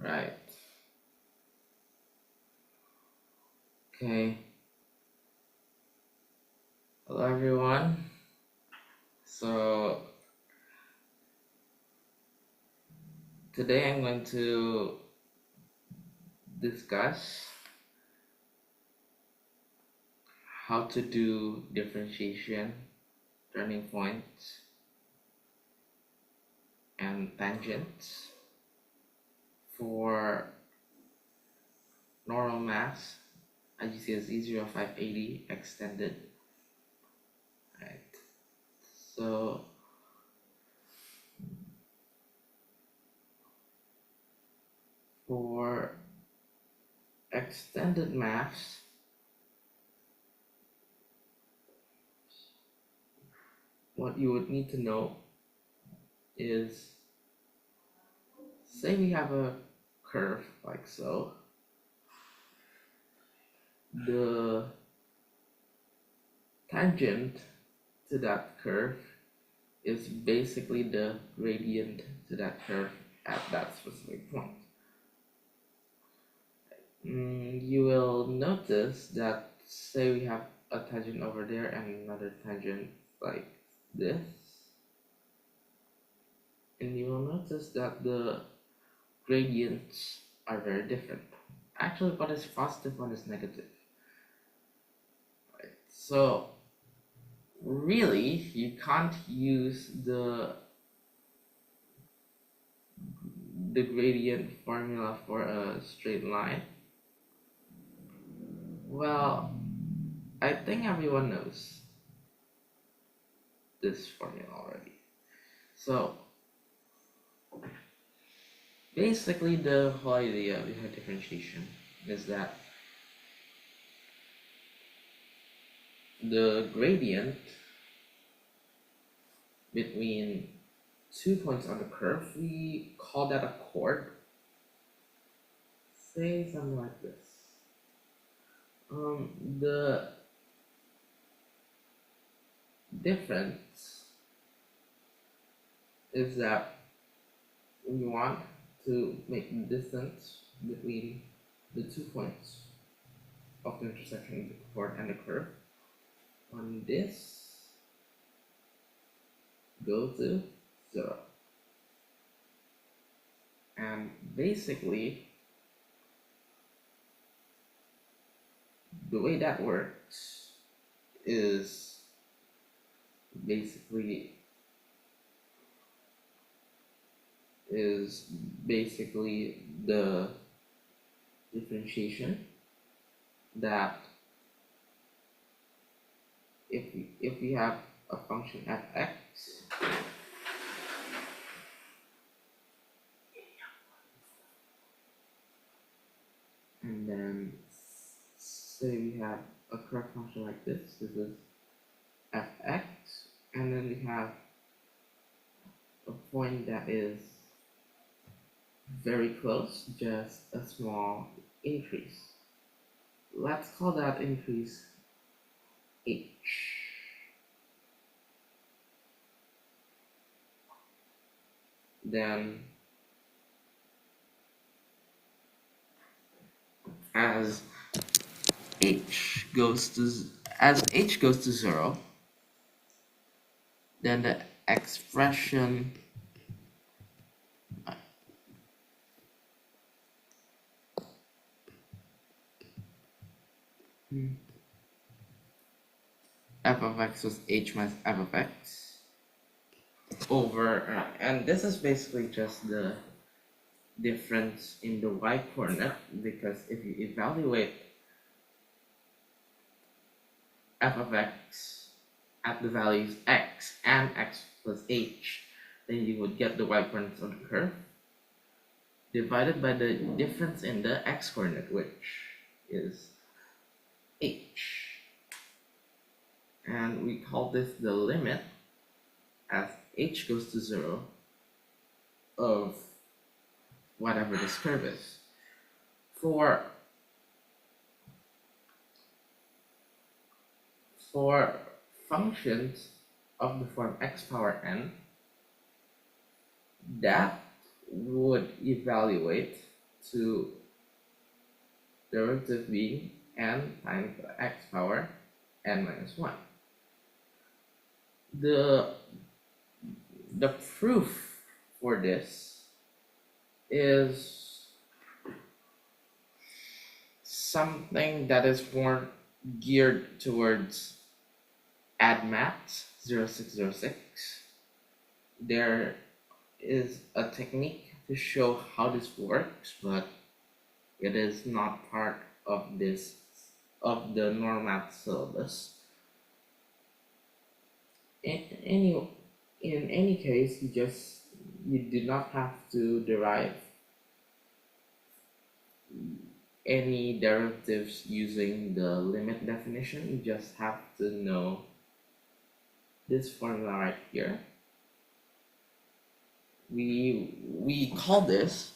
Right. Okay. Hello, everyone. So, today I'm going to discuss how to do differentiation, turning points, and tangents for normal maths, IGCSE 0580 extended. Right. So, for extended maths, what you would need to know is, say we have a curve like so. The tangent to that curve is basically the gradient to that curve at that specific point. You will notice that, say we have a tangent over there and another tangent like this, and you will notice that the gradients are very different. Actually, one is positive, one is negative. Right. So really, you can't use the gradient formula for a straight line. Well, I think everyone knows this formula already. So basically the whole idea behind differentiation is that the gradient between 2 points on the curve, we call that a chord. Say something like this. The difference is that we want to make the distance between the 2 points of the intersection of the chord and the curve on this go to 0. And basically, the way that works is basically the differentiation that if we have a function f(x), and then say we have a curve function like this is f(x), and then we have a point that is very close, just a small increase. Let's call that increase h. Then as h goes to 0, then the expression f of x was h minus f of x over, and this is basically just the difference in the y coordinate, because if you evaluate f of x at the values x and x plus h, then you would get the y coordinates of the curve divided by the difference in the x coordinate, which is h. And we call this the limit as h goes to 0 of whatever this curve is. For functions of the form x power n, that would evaluate to derivative being n times x power n minus 1. The proof for this is something that is more geared towards AdMath 0606. There is a technique to show how this works, but it is not part of the normal syllabus. In any case, you do not have to derive any derivatives using the limit definition. You just have to know this formula right here. We call this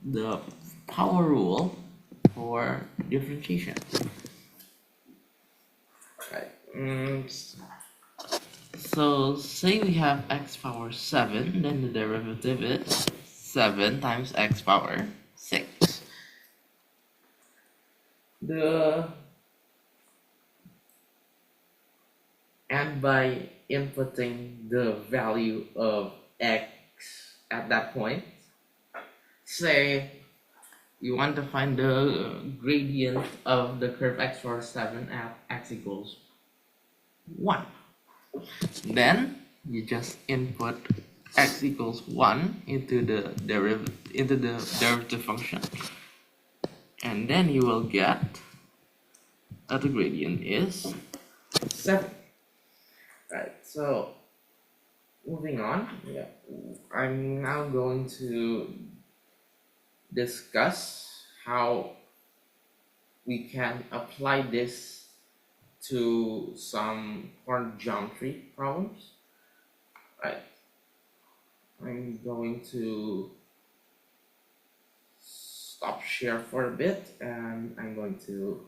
the power rule for differentiation. Right. So say we have x power 7, then the derivative is 7 times x power 6. And by inputting the value of x at that point, say you want to find the gradient of the curve x power 7 at x equals 1. Then you just input x equals 1 into the derivative function, and then you will get that the gradient is 7. Right, so moving on, I'm now going to discuss how we can apply this to some point geometry problems. Right, I'm going to stop share for a bit, and I'm going to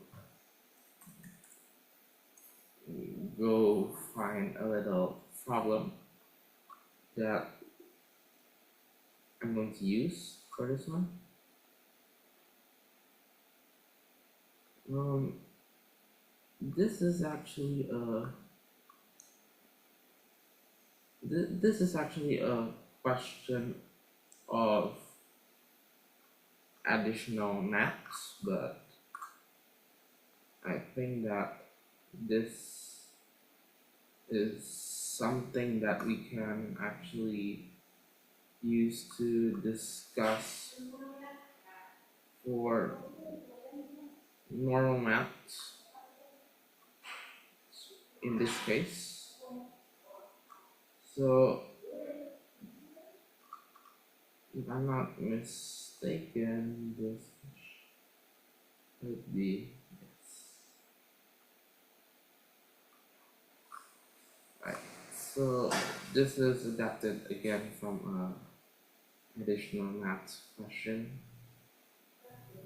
go find a little problem that I'm going to use for this one. This is actually a question of additional maths, but I think that this is something that we can actually use to discuss for normal maths in this case. So if I'm not mistaken, this would be right. So this is adapted again from additional maths question,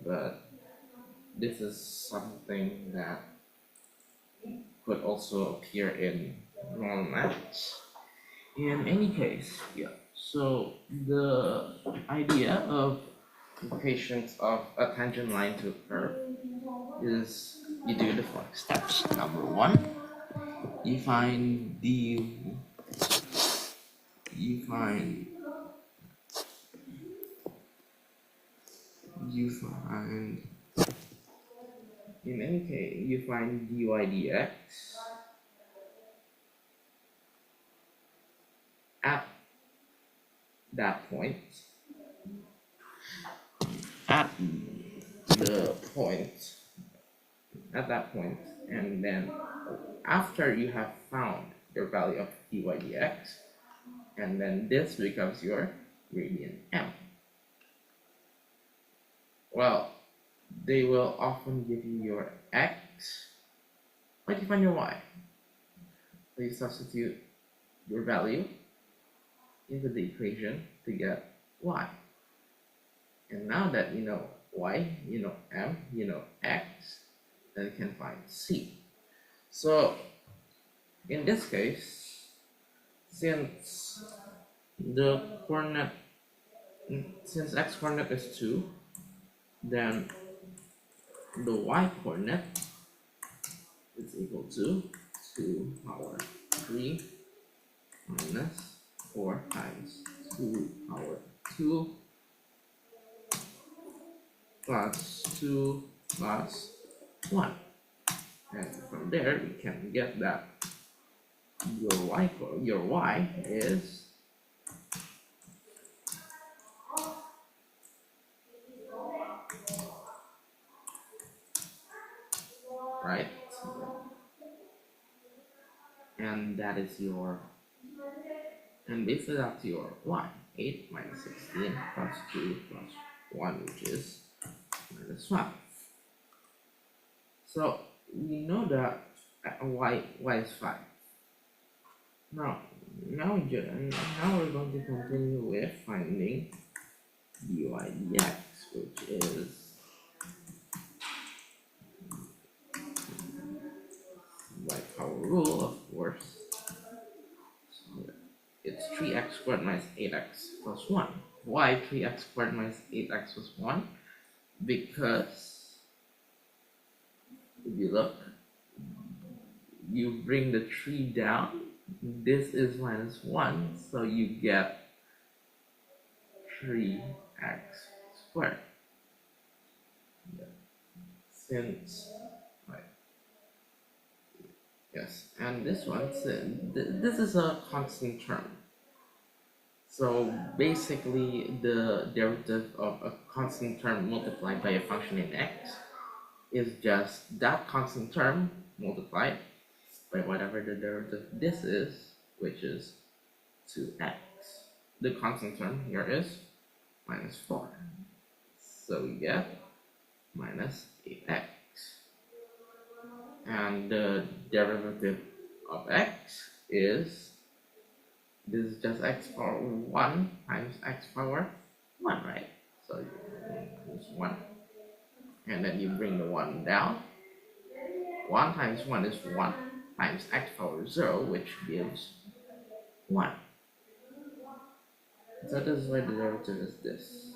but this is something that could also appear in normal maths. In any case, so the idea of equations of a tangent line to a curve is you do the following steps. Number 1, you find in any case you find dy dx at that point, at that point, and then after you have found your value of dy dx, and then this becomes your gradient m. Well, they will often give you your x. What do you find your y? So you substitute your value into the equation to get y. And now that you know y, you know m, you know x, then you can find c. So in this case, since the coordinate Since x coordinate is 2, then the y coordinate is equal to 2 power 3 minus 4 times 2 power 2 plus 2 plus 1. And from there we can get that your y is right, and that is your, and basically that's your y. 8 minus 16 plus 2 plus 1, which is minus 5. So we know that y is 5. Now we're going to continue with finding dy dx, which is by power rule, of course. So it's 3x squared minus 8x plus 1. Why 3x squared minus 8x plus 1? Because if you look, you bring the 3 down, this is minus 1, so you get 3x squared. Since, right, yes, and this one, this is a constant term. So basically the derivative of a constant term multiplied by a function in x is just that constant term multiplied by whatever the derivative this is, which is 2x. The constant term here is minus 4. So we get minus 8x. And the derivative of x is, this is just x power 1 times x power 1, right? So it's 1. And then you bring the 1 down. 1 times 1 is 1 times x power 0, which gives 1. So this is why the derivative is this.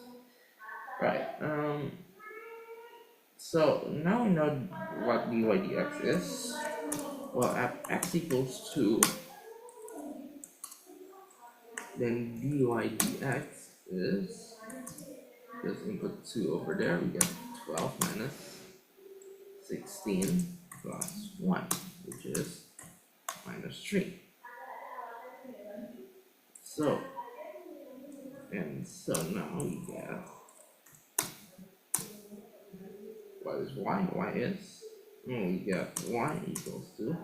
Right. So now we know what dy dx is. Well, at x equals 2, then dy dx is, just input 2 over there, we get 12 minus 16 plus 1, which is minus 3. So, and so now we get, what is y? Y is, we get y equals to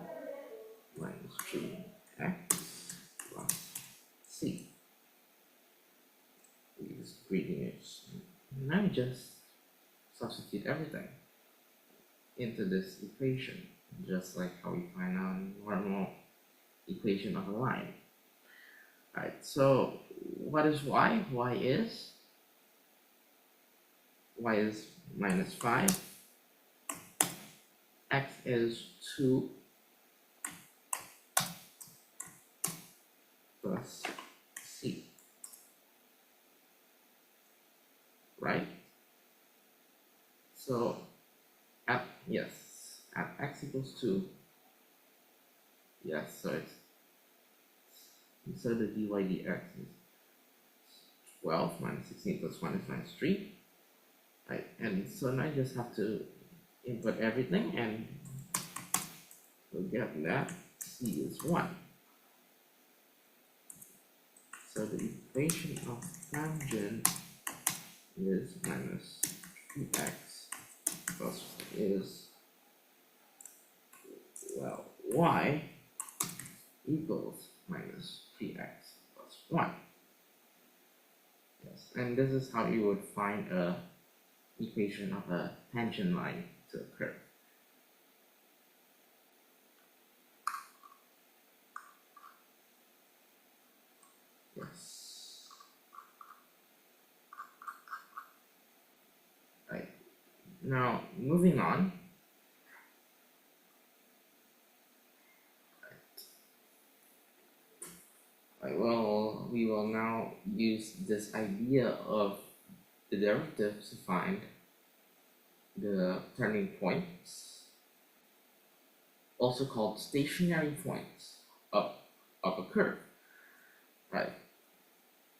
minus 3x plus c. We just reading it. Now we just substitute everything into this equation, just like how we find out a normal equation of a line. Right, so what is y? Y is minus 5, x is 2 plus c, right? So at x equals 2, yes, so it's, so the dy dx is 12 minus 16 plus 1 is minus 3, right? And so now I just have to input everything and we'll get that c is 1. So the equation of tangent is minus 3x plus is, well, y equals minus 3x plus 1. Yes, and this is how you would find a equation of a tangent line to a curve. Yes. Right. Now moving on. Right, well, we we will now use this idea of the derivatives to find the turning points, also called stationary points of a curve, right?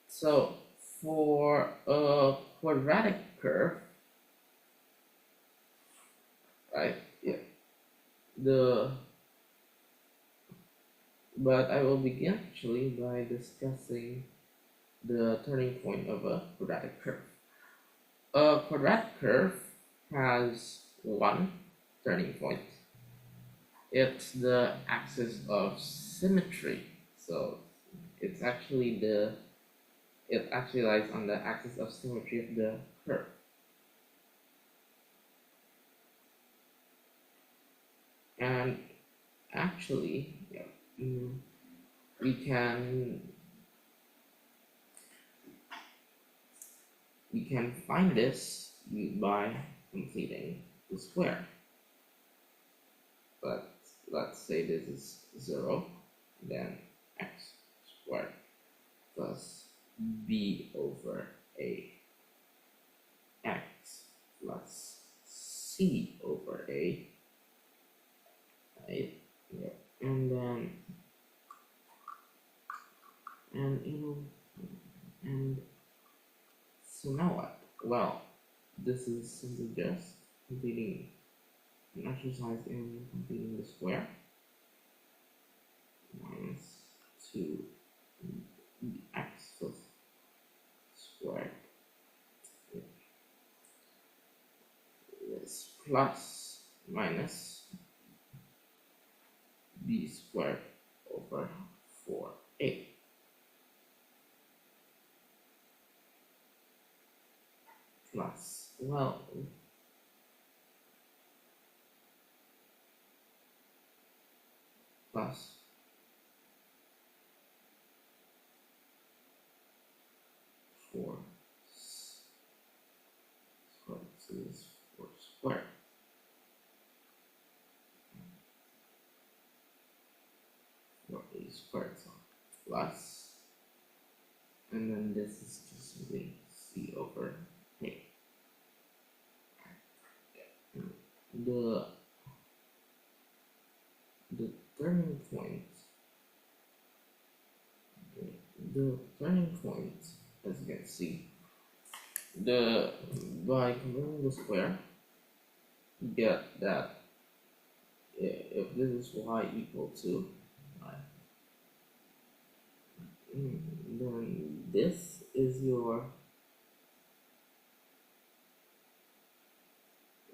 So for a quadratic curve, right? Yeah. But I will begin actually by discussing the turning point of a quadratic curve. A quadratic curve has one turning point. It's the axis of symmetry. So it actually lies on the axis of symmetry of the curve. And actually, yeah, we can find this by completing the square. But let's say this is 0, then x squared plus b over a x plus c over a, right? Yeah. And then and so now what? Well, this is simply just completing an exercise in completing the square minus 2x plus squared. This plus minus b squared over 4a. Plus, well, plus 4 squared, so this is 4 squared. A squared, so plus, and then this is just simply c over a. The turning point, as you can see, by completing the square, you get that if this is y equal to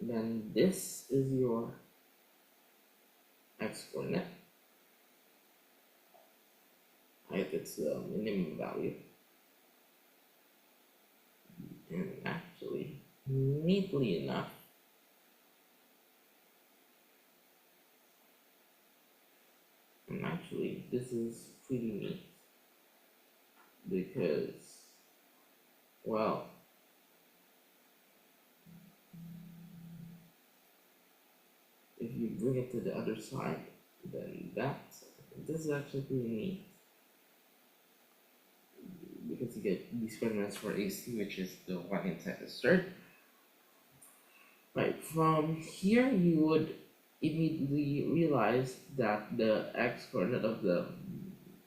then this is your x coordinate, right? It's the minimum value, and actually, neatly enough, this is pretty neat because, well, if you bring it to the other side, then this is actually pretty neat because you get b squared minus 4ac, which is the one inside the third. Right, from here you would immediately realize that the x coordinate of the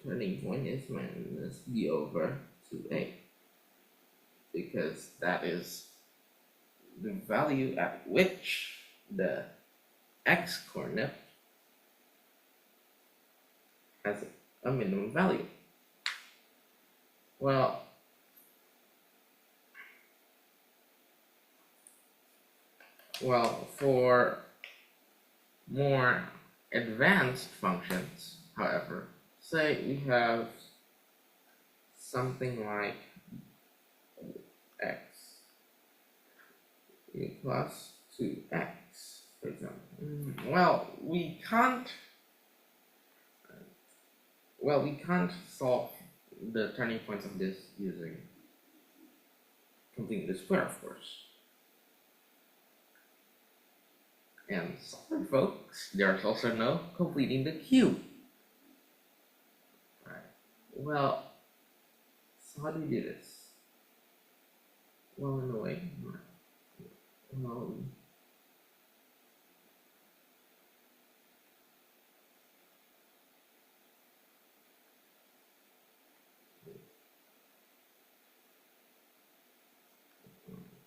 turning point is minus b over 2a, because that is the value at which the x coordinate has a minimum value. Well, for more advanced functions, however, say we have something like x plus 2x, for example. Well, we can't solve the turning points of this using completing the square, of course. And sorry folks, there's also no completing the cube. Right. Well, So how do we do this? Well, in a way, um,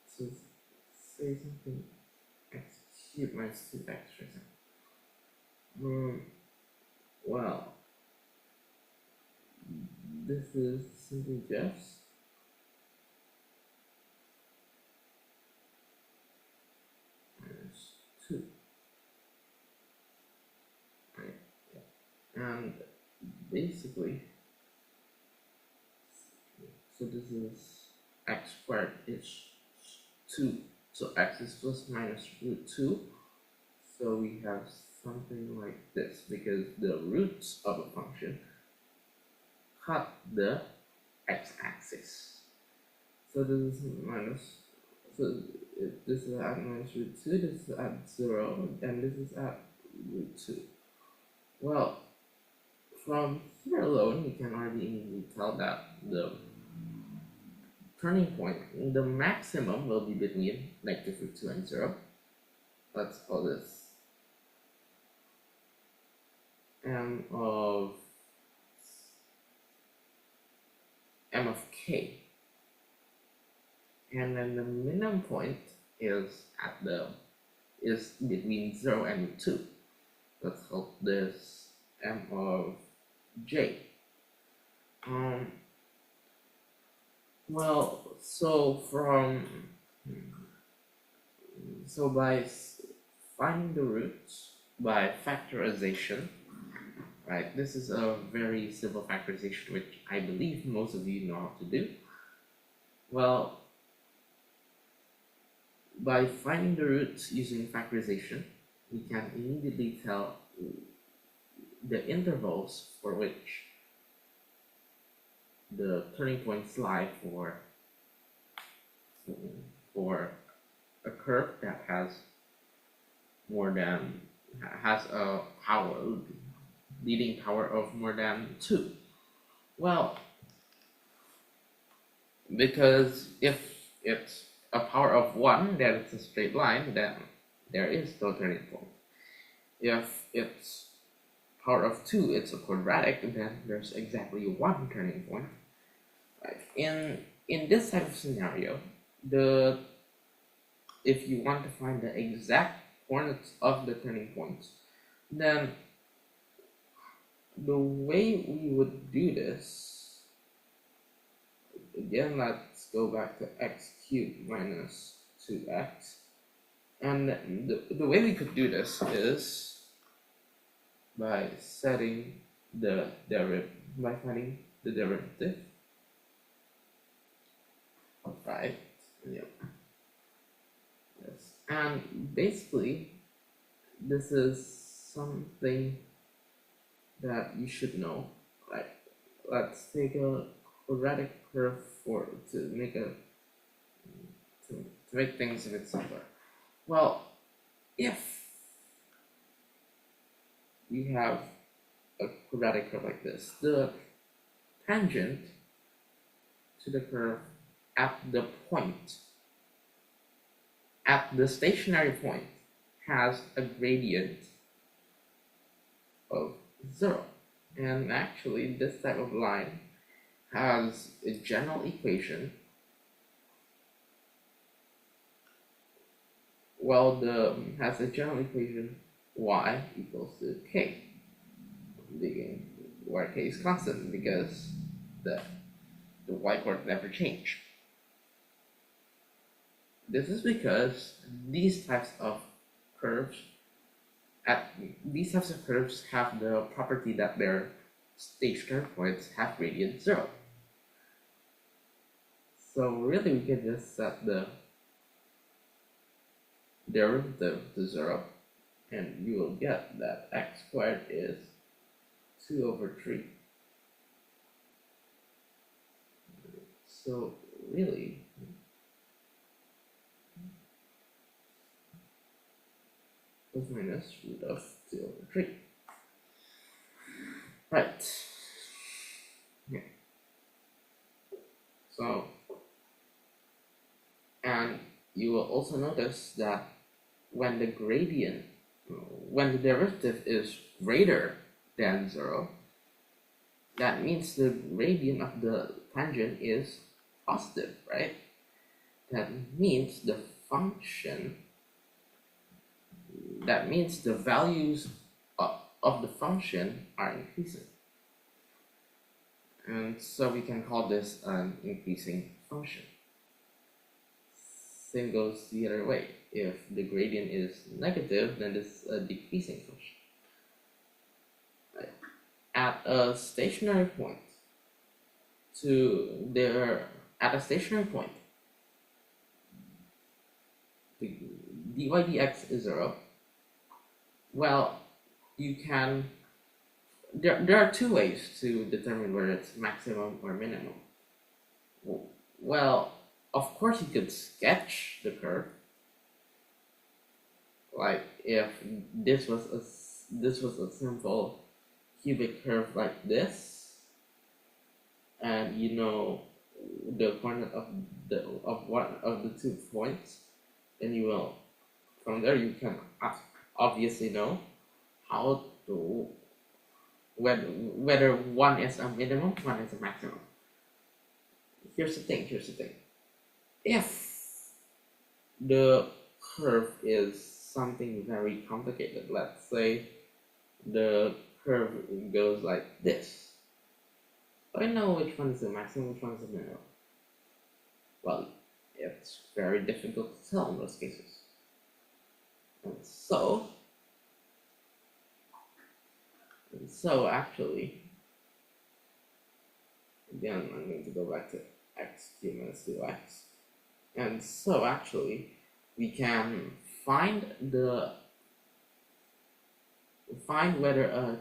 so say something x cubed minus 2x, for example. Well, this is simply just minus 2, right? And basically, so this is x squared is 2, so x is plus minus root 2, so we have something like this, because the roots of a function cut the x-axis. So this is minus, so this is at minus root 2, this is at 0, and this is at root 2. Well, from here alone, you can already easily tell that the turning point, the maximum will be between negative root 2 and 0. Let's call this m of k. And then the minimum point is between 0 and root 2. Let's call this m of j. Well, so by finding the roots by factorization, right? This is a very simple factorization, which I believe most of you know how to do. Well, by finding the roots using factorization, we can immediately tell the intervals for which the turning points lie for a curve that has a leading power of more than 2. Well, because if it's a power of 1, then it's a straight line, then there is no turning point. If it's power of 2, it's a quadratic, then there's exactly 1 turning point. Right. In this type of scenario, if you want to find the exact coordinates of the turning points, then the way we would do this, again, let's go back to x cubed minus 2x, and the way we could do this is by finding the derivative, right? Yep. Yes. And basically, this is something that you should know. Like, let's take a quadratic curve to make things a bit simpler. Well, if we have a quadratic curve like this, the tangent to the curve at the stationary point has a gradient of 0. And actually, this type of line has a general equation. Well, has a general equation y equals to k, where k is constant because the y coordinate never change. This is because these types of curves have the property that their stationary points have gradient 0. So really, we can just set the derivative to 0, and you will get that x squared is 2 over 3. So really, plus minus root of 2 over 3. Right. Yeah. So, and you will also notice that when the gradient, when the derivative is greater than 0, that means the gradient of the tangent is positive, right? That means the function, that means the values of the function are increasing. And so we can call this an increasing function. Same goes the other way. If the gradient is negative, then it's a decreasing function. Right. At a stationary point, at a stationary point, the dy dx is 0. Well, you can. There are two ways to determine whether it's maximum or minimum. Well, of course you could sketch the curve. Like if this was a simple cubic curve like this, and you know the coordinate of one of the 2 points, then you will, from there you can obviously know how to whether one is a minimum, one is a maximum. Here's the thing. If the curve is something very complicated, let's say the curve goes like this, I know which one is the maximum, which one is the minimum. Well, it's very difficult to tell in those cases. And so actually, again, I'm going to go back to x cubed minus 2x. And so actually, we can find whether a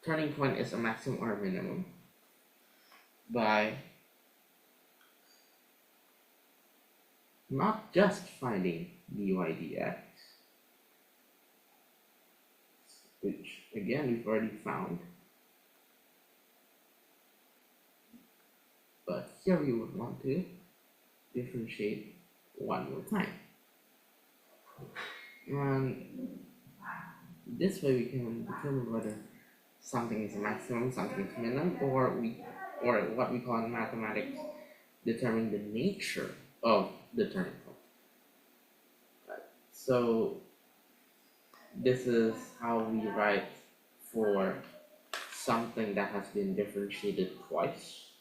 turning point is a maximum or a minimum by not just finding dy dx, which again we've already found, but here we would want to differentiate one more time. And this way we can determine whether something is a maximum, something is a minimum, or what we call in mathematics, determine the nature of the turning point. Right. So this is how we write for something that has been differentiated twice.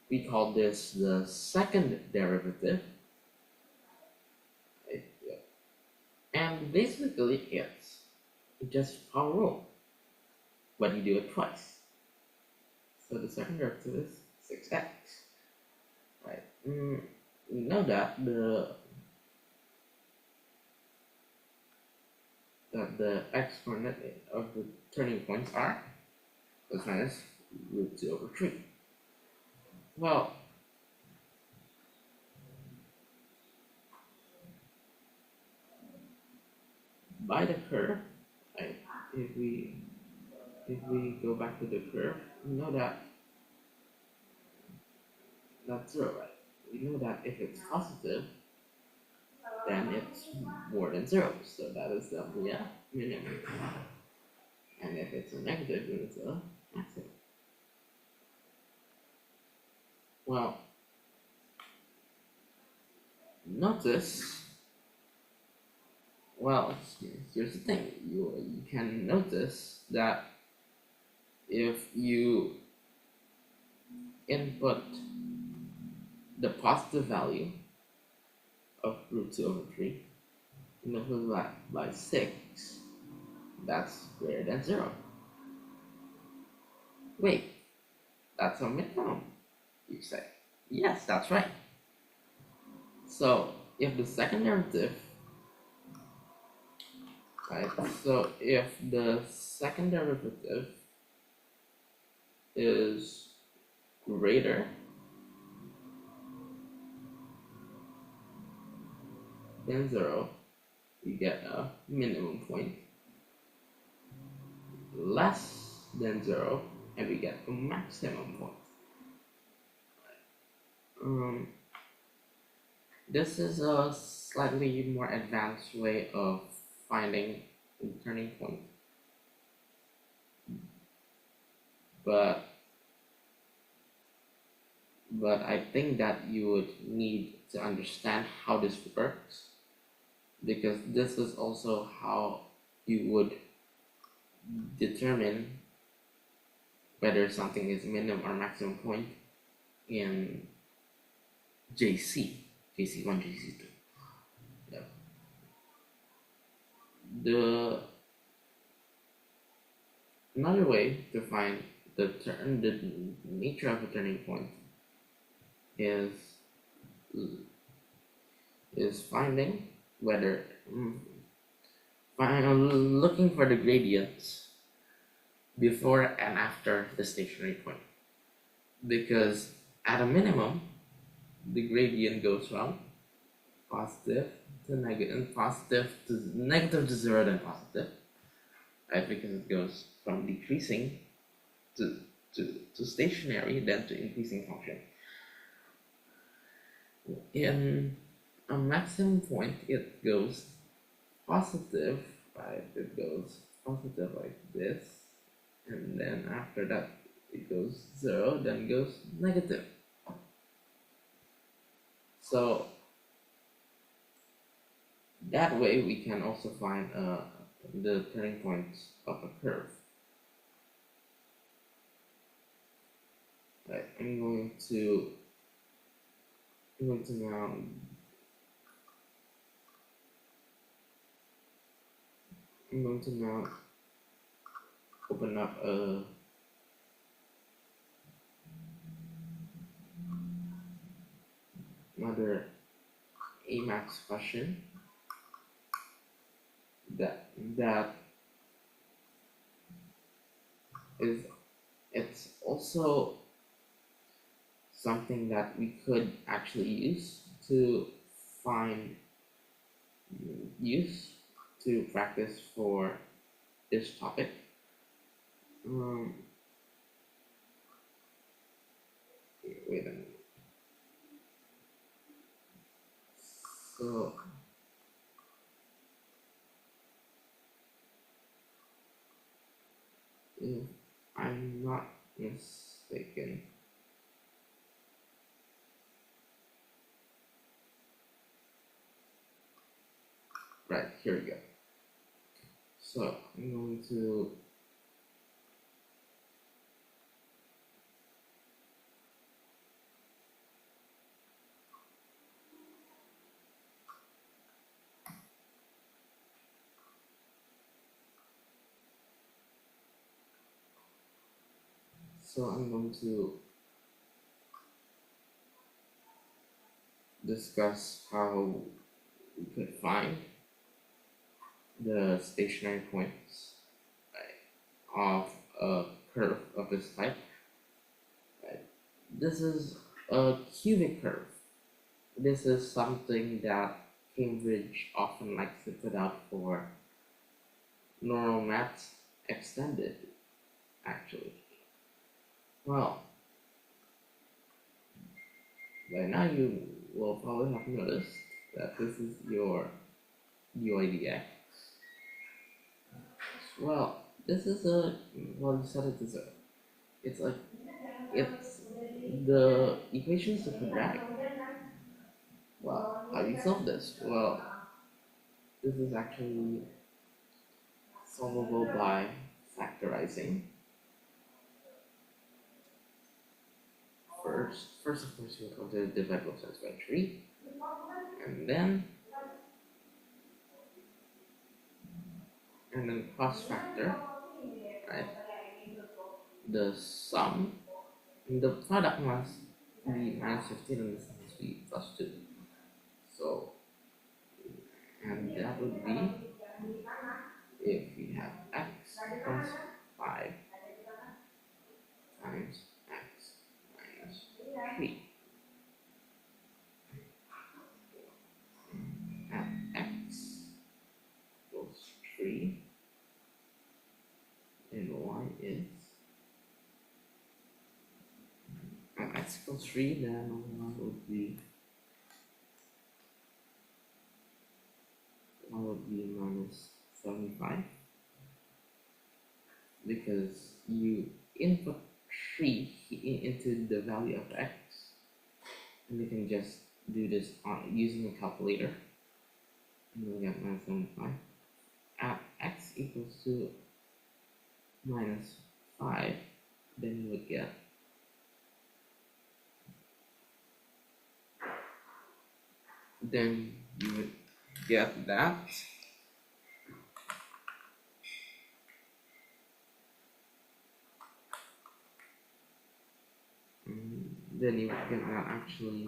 We call this the second derivative. And basically it's just power rule, but you do it twice. So the second derivative is 6x. Right. We know that the x coordinate of the turning points are plus minus root 2 over 3. Well, by the curve, right, if we go back to the curve, we know that that's 0, right? We know that if it's positive, then it's more than 0, so that is definitely a minimum. And if it's a negative, then it's a maximum. Well, notice, well, here's the thing, you can notice that if you input the positive value of root 2 over 3, multiply that by 6, that's greater than 0. Wait, that's a minimum, you say. Yes, that's right. So if the second derivative, right, so if the second derivative is greater than 0, we get a minimum point. Less than 0, and we get a maximum point. Um, this is a slightly more advanced way of finding the turning point, but I think that you would need to understand how this works, because this is also how you would determine whether something is minimum or maximum point in JC1, JC2. Yeah. The Another way to find the nature of a turning point is finding whether looking for the gradients before and after the stationary point, because at a minimum the gradient goes from positive to negative, negative to zero, then positive, right? Because it goes from decreasing to stationary, then to increasing function. In a maximum point, it goes positive, right? It goes positive like this, and then after that it goes zero, then goes negative. So that way we can also find the turning points of a curve. Right, I'm going to now open up another AMAX question that is, it's also something that we could actually use to practice for this topic. Wait a minute. So if I'm not mistaken, right, here we go. So I'm going to discuss how we could find the stationary points, right, of a curve of this type. Right. This is a cubic curve. This is something that Cambridge often likes to put out for normal maths extended, actually. Well, by now you will probably have noticed that this is your UIDX. Well, this is you set it as it's the equation is a quadratic. Well, how do you solve this? Well, this is actually solvable by factorizing. First of course, you're going to divide both sides by 3, and then cross factor, right? The sum, the product must be minus 15 and this must be plus 2. So, and that would be if we have x plus 5 times x minus 3. At x equals 3, and y is at x equals 3, then y would be minus 75, because you input 3 into the value of x, and you can just do this using a calculator, and you'll get minus 75. At x equals to minus 5, then you would get that. Then you would get that actually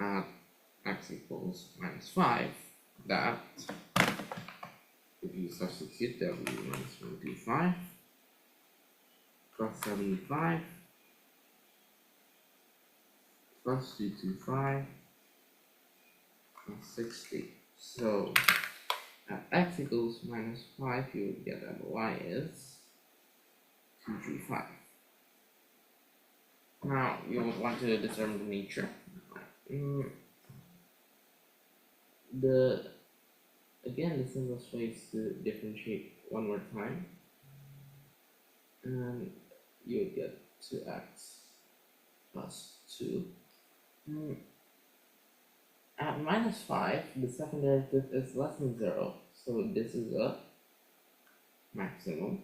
at x equals minus 5, that if you substitute, that will be minus 125 plus 75 plus 225 plus 60. So at x equals minus 5, you would get that y is 235. Now you would want to determine the nature. Again, the simplest way is to differentiate one more time, and you would get 2x plus 2. At minus 5, the second derivative is less than 0, so this is a maximum.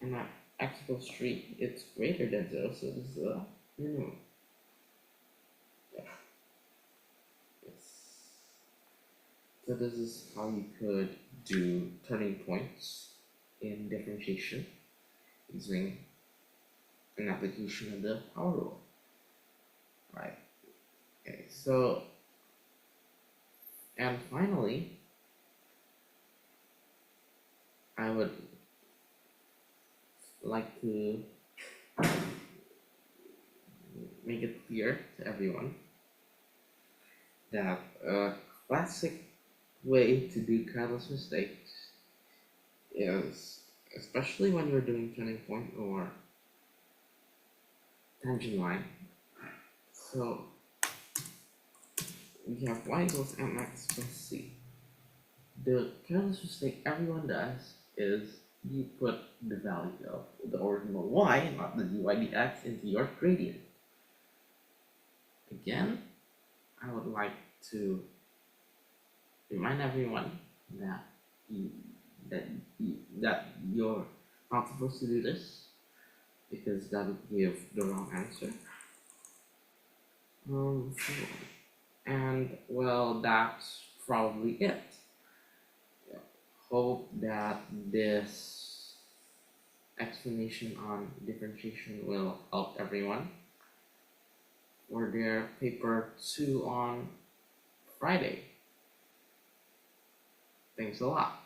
And at x equals 3, it's greater than 0, so this is a minimum. So this is how you could do turning points in differentiation using an application of the power rule. Right. Okay, so, and finally, I would like to make it clear to everyone that a classic way to do careless mistakes is, especially when you're doing turning point or tangent line. So we have y equals mx plus c. The careless mistake everyone does is you put the value of the original y, not the dy dx, into your gradient. Again, I would like to remind everyone that you're not supposed to do this, because that would give the wrong answer. And well, that's probably it. Hope that this explanation on differentiation will help everyone for their paper 2 on Friday. Thanks a lot.